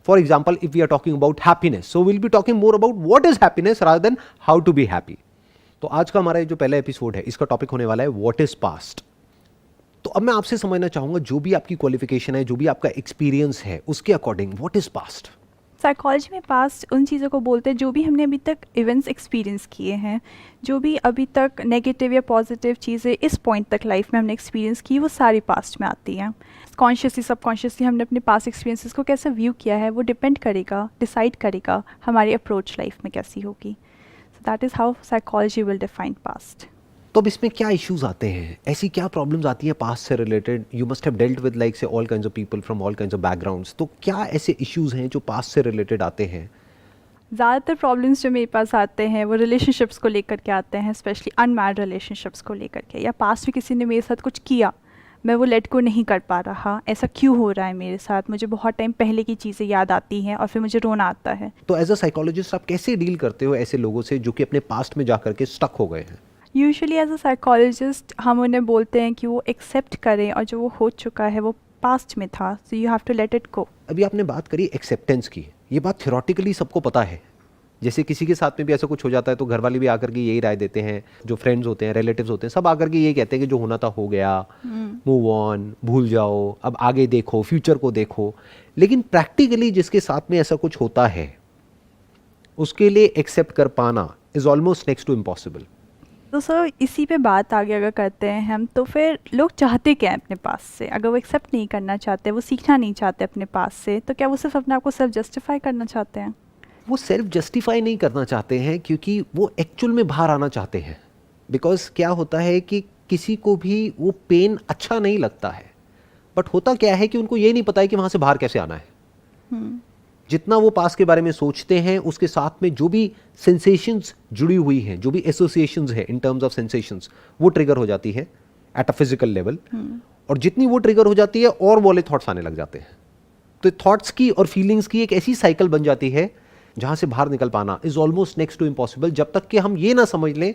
For example, if we are talking about happiness, so we'll be talking more about what is happiness rather than how to be happy. तो आज का हमारा जो पहला episode है इसका टॉपिक होने वाला है व्हाट इज पास्ट। तो अब मैं आपसे समझना चाहूंगा, जो भी आपकी क्वालिफिकेशन है, जो भी आपका एक्सपीरियंस है, उसके according what is past. Psychology में पास्ट उन चीज़ों को बोलते हैं जो भी हमने अभी तक इवेंट्स एक्सपीरियंस किए हैं, जो भी अभी तक नेगेटिव या पॉजिटिव चीज़ें इस पॉइंट तक लाइफ में हमने एक्सपीरियंस की, वो सारी पास्ट में आती हैं। कॉन्शियसली सबकॉन्शियसली हमने अपने पास्ट एक्सपीरियंसेस को कैसे व्यू किया है वो डिपेंड करेगा, डिसाइड करेगा हमारी अप्रोच लाइफ में कैसी होगी। So that is how psychology will define past. तो अब इसमें क्या इश्यूज आते हैं, ऐसी क्या प्रॉब्लम्स आती हैं पास्ट से related? You must have dealt with like say all kinds of people from all kinds of backgrounds. तो क्या ऐसे इश्यूज हैं जो पास्ट से रिलेटेड आते हैं? ज़्यादातर प्रॉब्लम्स जो मेरे पास आते हैं वो रिलेशनशिप्स को लेकर के आते हैं, स्पेशली अनमैरिड रिलेशनशिप्स को लेकर के, या पास्ट में किसी ने मेरे साथ कुछ किया, मैं वो लेट को नहीं कर पा रहा, ऐसा क्यों हो रहा है मेरे साथ, मुझे बहुत टाइम पहले की चीज़ें याद आती हैं और फिर मुझे रोना आता है। तो एज अ साइकोलॉजिस्ट आप कैसे डील करते हो ऐसे लोगों से जो कि अपने पास्ट में जा करके स्टक हो गए हैं? यूजुअली एज अ साइकोलॉजिस्ट हम उन्हें बोलते हैं कि वो एक्सेप्ट करें और जो वो हो चुका है वो पास्ट में था, so you have to let it go. अभी आपने बात करी एक्सेप्टेंस की, ये बात थ्योरेटिकली सबको पता है। जैसे किसी के साथ में भी ऐसा कुछ हो जाता है तो घर वाले भी आकर के यही राय देते हैं, जो फ्रेंड्स होते हैं, रिलेटिव्स होते हैं, सब आकर के यही कहते हैं कि जो होना था हो गया, मूव ऑन, भूल जाओ, अब आगे देखो, फ्यूचर को देखो। लेकिन प्रैक्टिकली जिसके साथ में ऐसा कुछ होता है उसके लिए एक्सेप्ट कर पाना is almost next to impossible. तो सर इसी पे बात आगे अगर करते हैं हम, तो फिर लोग चाहते क्या हैं अपने पास से? अगर वो एक्सेप्ट नहीं करना चाहते, वो सीखना नहीं चाहते अपने पास से, तो क्या वो सिर्फ अपने आप को सेल्फ जस्टिफाई करना चाहते हैं? वो सेल्फ जस्टिफाई नहीं करना चाहते हैं क्योंकि वो एक्चुअल में बाहर आना चाहते हैं। बिकॉज क्या होता है कि किसी को भी वो पेन अच्छा नहीं लगता है, बट होता क्या है कि उनको ये नहीं पता है कि वहाँ से बाहर कैसे आना है। जितना वो पास के बारे में सोचते हैं उसके साथ में जो भी सेंसेशंस जुड़ी हुई हैं, जो भी एसोसिएशंस है इन टर्म्स ऑफ सेंसेशंस, वो ट्रिगर हो जाती है एट अ फिजिकल लेवल। और जितनी वो ट्रिगर हो जाती है और वाले थॉट्स आने लग जाते हैं। तो थॉट्स की और फीलिंग्स की एक ऐसी साइकिल बन जाती है जहां से बाहर निकल पाना is almost next to impossible, जब तक कि हम ये ना समझ लें